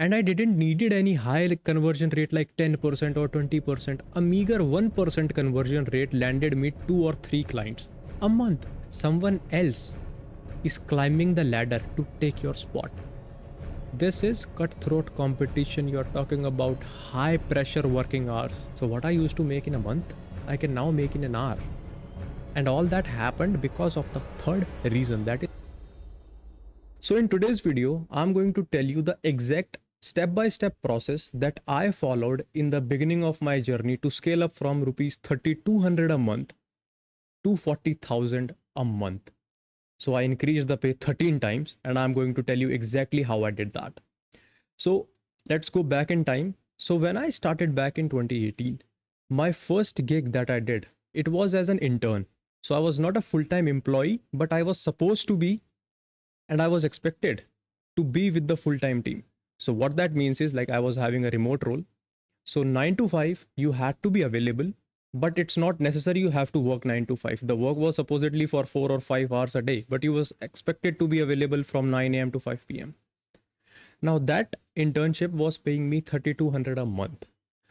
And I didn't needed any high conversion rate like 10% or 20%. A meager 1% conversion rate landed me 2 or 3 clients a month. Someone else is climbing the ladder to take your spot. This is cutthroat competition. You're talking about high pressure working hours. So what I used to make in a month, I can now make in an hour. And all that happened because of the third reason, that is. So in today's video, I'm going to tell you the exact step-by-step process that I followed in the beginning of my journey to scale up from rupees 3,200 a month to 40,000 a month. So I increased the pay 13 times, and I'm going to tell you exactly how I did that. So let's go back in time. So when I started back in 2018, my first gig that I did, it was as an intern. So I was not a full-time employee, but I was supposed to be, and I was expected to be with the full-time team. So what that means is, like, I was having a remote role. So 9 to 5, you had to be available, but it's not necessary you have to work 9 to 5. The work was supposedly for 4 or 5 hours a day, but you was expected to be available from 9 a.m. to 5 p.m. Now that internship was paying me 3,200 a month.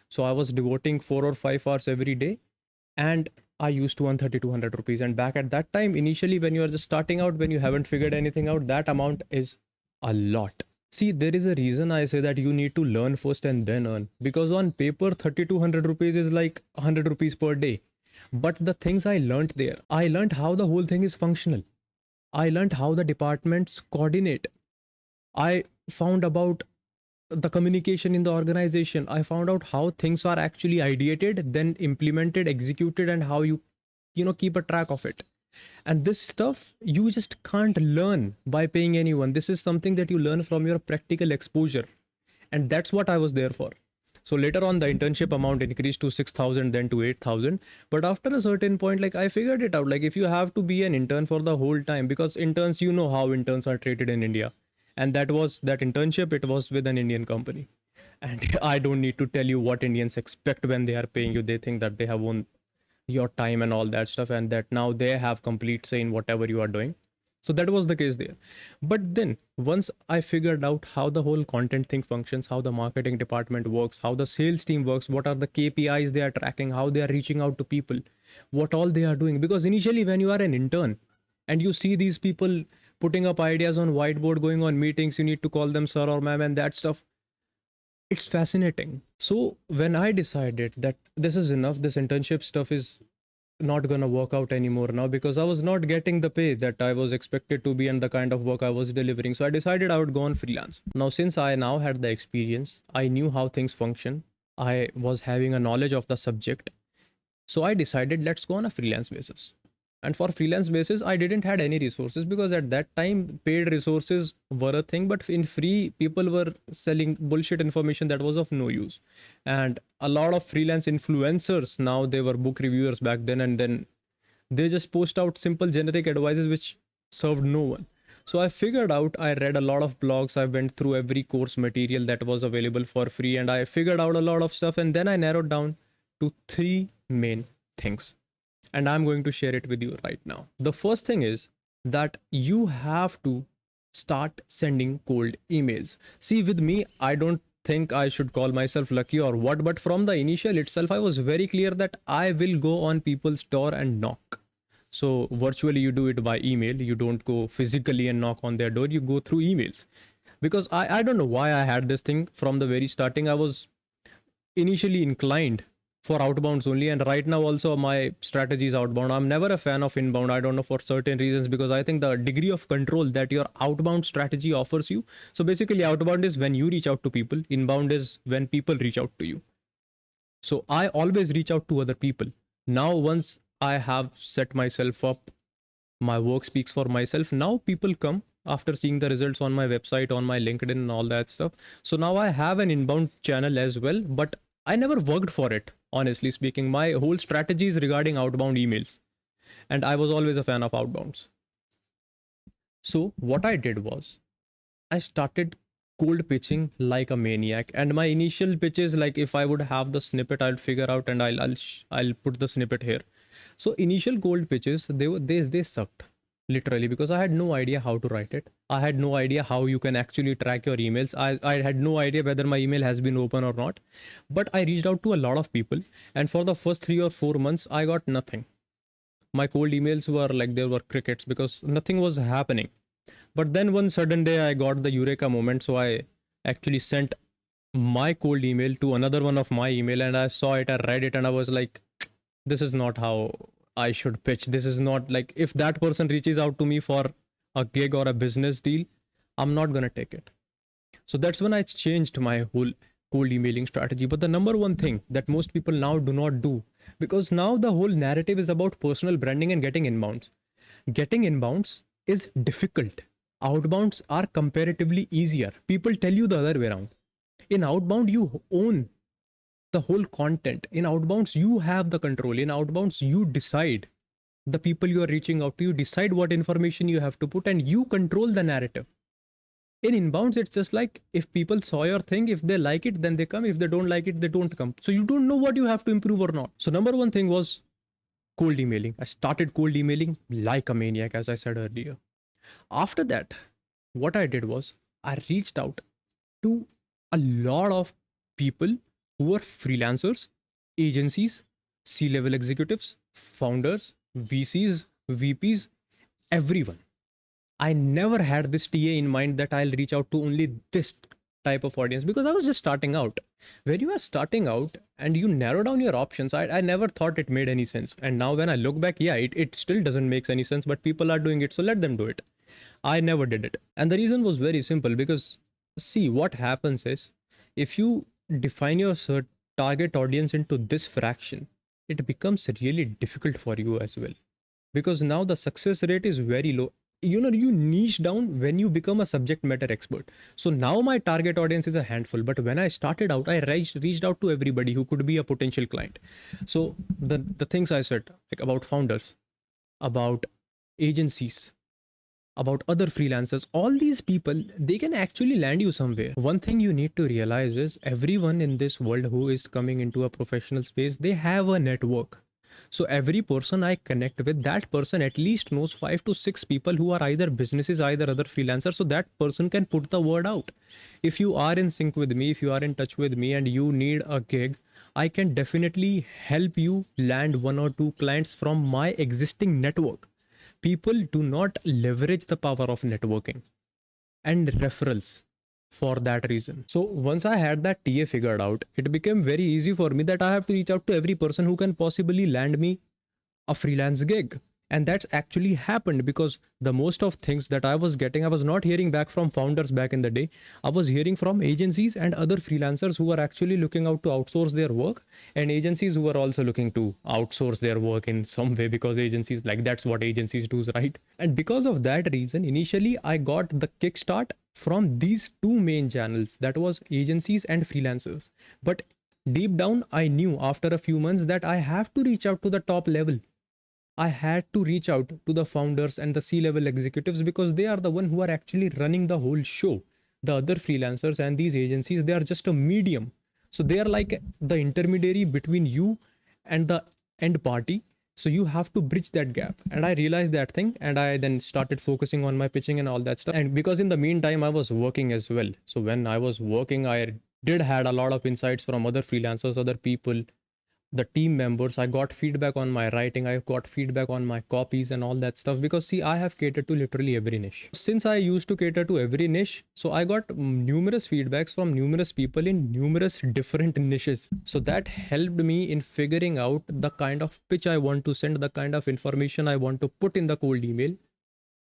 So I was devoting 4 or 5 hours every day, and I used to earn 3,200 rupees. And back at that time, initially, when you are just starting out, when you haven't figured anything out, that amount is a lot. See, there is a reason I say that you need to learn first and then earn. Because on paper, 3,200 rupees is like 100 rupees per day. But the things I learned there, I learned how the whole thing is functional. I learned how the departments coordinate. I found about the communication in the organization. I found out how things are actually ideated, then implemented, executed, and how you keep a track of it. And this stuff you just can't learn by paying anyone. This is something that you learn from your practical exposure, and that's what I was there for. So later on, the internship amount increased to 6,000, then to 8,000. But after a certain point, like, I figured it out. Like, if you have to be an intern for the whole time, because interns, you know how interns are treated in India. And that internship, it was with an Indian company. And I don't need to tell you what Indians expect when they are paying you. They think that they have won your time and all that stuff, and that now they have complete say in whatever you are doing. So that was the case there. But then once I figured out how the whole content thing functions, how the marketing department works, how the sales team works, what are the KPIs they are tracking, how they are reaching out to people, what all they are doing. Because initially, when you are an intern and you see these people putting up ideas on whiteboard, going on meetings, you need to call them sir or ma'am and that stuff, it's fascinating. So when I decided that this is enough, this internship stuff is not gonna work out anymore now, because I was not getting the pay that I was expected to be and the kind of work I was delivering. So I decided I would go on freelance. Now, since I now had the experience, I knew how things function, I was having a knowledge of the subject. So I decided, let's go on a freelance basis. And for freelance basis, I didn't had any resources, because at that time paid resources were a thing, but in free people were selling bullshit information that was of no use. And a lot of freelance influencers, now they were book reviewers back then, and then they just post out simple generic advices which served no one. So I figured out, I read a lot of blogs, I went through every course material that was available for free, and I figured out a lot of stuff, and then I narrowed down to three main things, and I'm going to share it with you right now. The first thing is that you have to start sending cold emails. See, with me, I don't think I should call myself lucky or what, but from the initial itself, I was very clear that I will go on people's door and knock. So virtually you do it by email, you don't go physically and knock on their door, you go through emails. Because I don't know why I had this thing from the very starting. I was initially inclined for outbounds only, and right now also my strategy is outbound. I'm never a fan of inbound. I don't know, for certain reasons, because I think the degree of control that your outbound strategy offers you. So basically, outbound is when you reach out to people, inbound is when people reach out to you. So I always reach out to other people. Now once I have set myself up, my work speaks for myself. Now people come after seeing the results on my website, on my LinkedIn and all that stuff. So now I have an inbound channel as well, but I never worked for it. Honestly speaking, my whole strategy is regarding outbound emails, and I was always a fan of outbounds. So what I did was, I started cold pitching like a maniac. And my initial pitches, like, if I would have the snippet, I'll figure out and I'll put the snippet here. So initial cold pitches, they sucked literally, because I had no idea how to write it. I had no idea how you can actually track your emails. I had no idea whether my email has been open or not. But I reached out to a lot of people, and for the first 3 or 4 months, I got nothing. My cold emails were like they were crickets because nothing was happening. But then one sudden day, I got the eureka moment. So I actually sent my cold email to another one of my email, and I saw it, I read it, and I was like, this is not how I should pitch. This is not like, if that person reaches out to me for a gig or a business deal, I'm not gonna take it. So that's when I changed my whole cold emailing strategy. But the number one thing that most people now do not do, because now the whole narrative is about personal branding and getting inbounds. Getting inbounds is difficult. Outbounds are comparatively easier. People tell you the other way around. In outbound, you own the whole content. In outbounds, you have the control. In outbounds, you decide the people you are reaching out to, you decide what information you have to put, and you control the narrative. In inbounds, it's just like, if people saw your thing, if they like it, then they come. If they don't like it, they don't come. So you don't know what you have to improve or not. So number one thing was cold emailing. I started cold emailing like a maniac, as I said earlier. After that, what I did was I reached out to a lot of people who were freelancers, agencies, C level executives, founders, VCs, VPs, everyone. I never had this TA in mind that I'll reach out to only this type of audience, because I was just starting out. When you are starting out and you narrow down your options, I never thought it made any sense. And now when I look back, yeah, it still doesn't make any sense, but people are doing it, so let them do it. I never did it. And the reason was very simple, because see, what happens is, if you define your target audience into this fraction, it becomes really difficult for you as well, because now the success rate is very low. You niche down when you become a subject matter expert. So now my target audience is a handful, but when I started out, I reached out to everybody who could be a potential client. So the things I said, like about founders, about agencies, about other freelancers, all these people, they can actually land you somewhere. One thing you need to realize is, everyone in this world who is coming into a professional space, they have a network. So every person I connect with, that person at least knows 5 to 6 people who are either businesses, either other freelancers, so that person can put the word out. If you are in sync with me, if you are in touch with me and you need a gig, I can definitely help you land 1 or 2 clients from my existing network. People do not leverage the power of networking and referrals for that reason. So once I had that TA figured out, it became very easy for me that I have to reach out to every person who can possibly land me a freelance gig. And that's actually happened, because the most of things that I was getting, I was not hearing back from founders back in the day. I was hearing from agencies and other freelancers who were actually looking out to outsource their work, and agencies who were also looking to outsource their work in some way, because agencies, like, that's what agencies do, right? And because of that reason, initially I got the kickstart from these two main channels, that was agencies and freelancers. But deep down, I knew after a few months that I have to reach out to the top level. I had to reach out to the founders and the C-level executives, because they are the one who are actually running the whole show. The other freelancers and these agencies, they are just a medium. So they are like the intermediary between you and the end party. So you have to bridge that gap. And I realized that thing, and I then started focusing on my pitching and all that stuff. And because in the meantime I was working as well. So when I was working, I did had a lot of insights from other freelancers, other people, the team members. I got feedback on my writing, I got feedback on my copies and all that stuff, because see, I have catered to literally every niche. Since I used to cater to every niche, so I got numerous feedbacks from numerous people in numerous different niches. So that helped me in figuring out the kind of pitch I want to send, the kind of information I want to put in the cold email,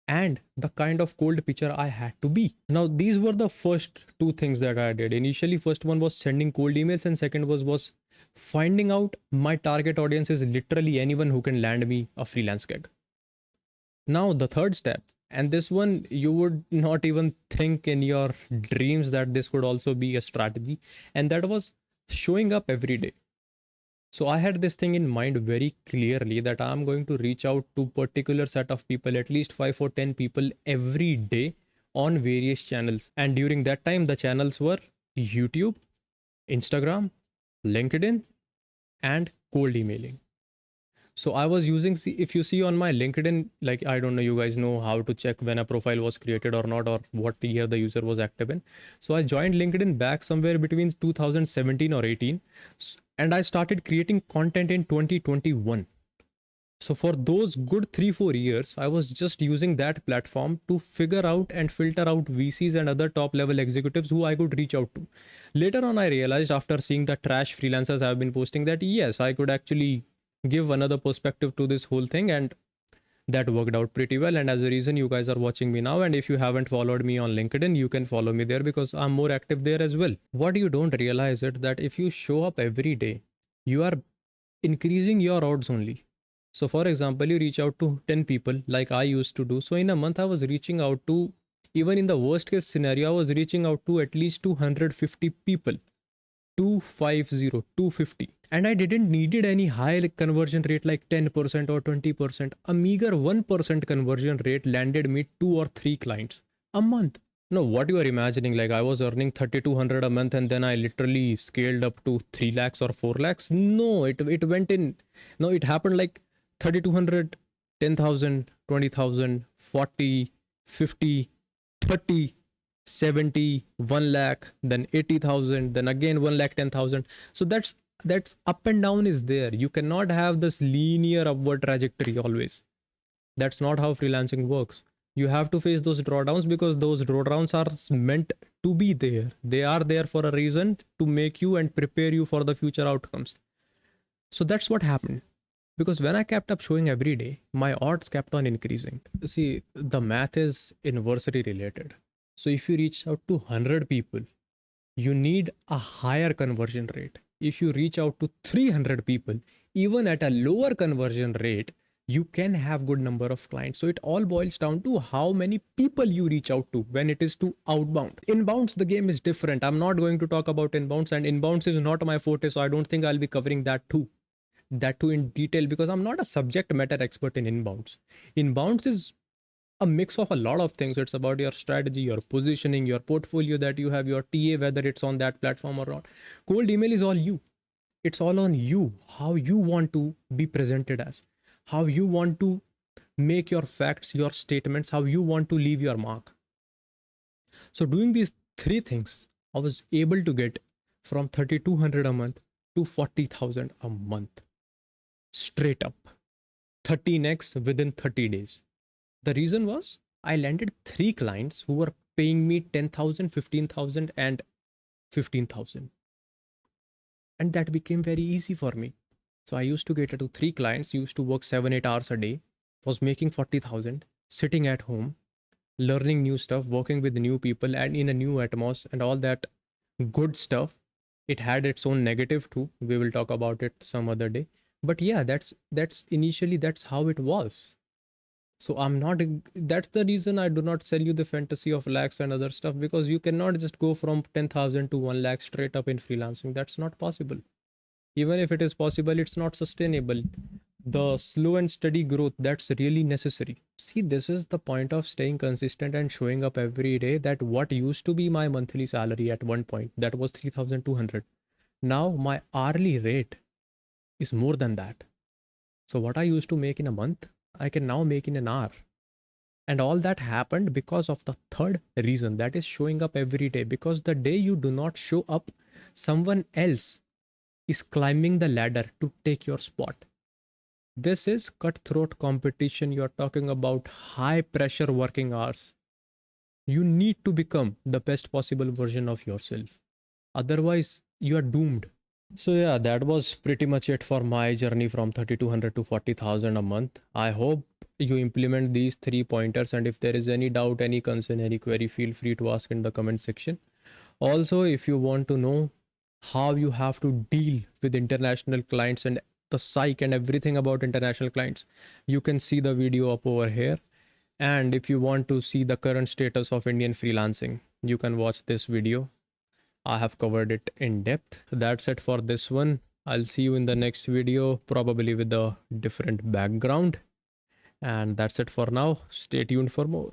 and the kind of cold pitcher I had to be. Now, these were the first two things that I did. Initially, first one was sending cold emails, and second was finding out my target audience is literally anyone who can land me a freelance gig. Now, the third step, and this one you would not even think in your dreams that this could also be a strategy, and that was showing up every day. So I had this thing in mind very clearly that I'm going to reach out to particular set of people, at least 5 or 10 people every day on various channels. And during that time, the channels were YouTube, Instagram, LinkedIn, and cold emailing. So I was using, if you see on my LinkedIn, like I don't know, you guys know how to check when a profile was created or not, or what year the user was active in. So I joined LinkedIn back somewhere between 2017 or 18, and I started creating content in 2021. So for those good 3-4 years, I was just using that platform to figure out and filter out VCs and other top level executives who I could reach out to. Later on, I realized after seeing the trash freelancers have been posting that yes, I could actually give another perspective to this whole thing, and that worked out pretty well. And as a reason, you guys are watching me now. And if you haven't followed me on LinkedIn, you can follow me there because I'm more active there as well. What you don't realize is that if you show up every day, you are increasing your odds only. So, for example, you reach out to 10 people like I used to do. So, in a month, I was reaching out to, even in the worst case scenario, I was reaching out to at least 250 people. 250, 250. And I didn't needed any high conversion rate like 10% or 20%. A meager 1% conversion rate landed me 2 or 3 clients a month. No, what you are imagining, like I was earning 3200 a month and then I literally scaled up to 3 lakhs or 4 lakhs. No, it went in. No, it happened like 3200, 10,000, 20,000, 40, 50, 30, 70, 1 lakh, then 80,000, then again 1 lakh 10,000. So that's up and down is there. You cannot have this linear upward trajectory always. That's not how freelancing works. You have to face those drawdowns because those drawdowns are meant to be there. They are there for a reason to make you and prepare you for the future outcomes. So that's what happened. Because when I kept up showing every day, my odds kept on increasing. See, the math is inversely related. So if you reach out to 100 people, you need a higher conversion rate. If you reach out to 300 people, even at a lower conversion rate, you can have good number of clients. So it all boils down to how many people you reach out to when it is to outbound. Inbounds, the game is different. I'm not going to talk about inbounds, and inbounds is not my forte, so I don't think I'll be covering that too in detail because I'm not a subject matter expert in inbounds. Inbounds is a mix of a lot of things. It's about your strategy, your positioning, your portfolio that you have, your TA, whether it's on that platform or not. Cold email is all you. It's all on you, how you want to be presented as, how you want to make your facts, your statements, how you want to leave your mark. So, doing these three things, I was able to get from 3,200 a month to 40,000 a month straight up, 13x within 30 days. The reason was I landed 3 clients who were paying me 10,000, 15,000, and 15,000. And that became very easy for me. So I used to get to 3 clients, used to work 7-8 hours a day, was making 40,000, sitting at home, learning new stuff, working with new people and in a new atmosphere and all that good stuff. It had its own negative too. We will talk about it some other day. But yeah, that's initially that's how it was. So I'm not, that's the reason I do not sell you the fantasy of lakhs and other stuff, because you cannot just go from 10,000 to 1 lakh straight up in freelancing. That's not possible. Even if it is possible, it's not sustainable. The slow and steady growth, that's really necessary. See, this is the point of staying consistent and showing up every day. That what used to be my monthly salary at one point, that was 3,200. Now my hourly rate is more than that. So what I used to make in a month, I can now make in an hour. And all that happened because of the third reason, that is showing up every day. Because the day you do not show up, someone else is climbing the ladder to take your spot. This is cutthroat competition. You're talking about high pressure working hours. You need to become the best possible version of yourself. Otherwise, you are doomed. So yeah, that was pretty much it for my journey from 3,200 to 40,000 a month. I hope you implement these 3 pointers, and if there is any doubt, any concern, any query, feel free to ask in the comment section. Also, if you want to know how you have to deal with international clients and the psych and everything about international clients, you can see the video up over here. And if you want to see the current status of Indian freelancing, you can watch this video. I have covered it in depth. That's it for this one. I'll see you in the next video, probably with a different background. And that's it for now. Stay tuned for more.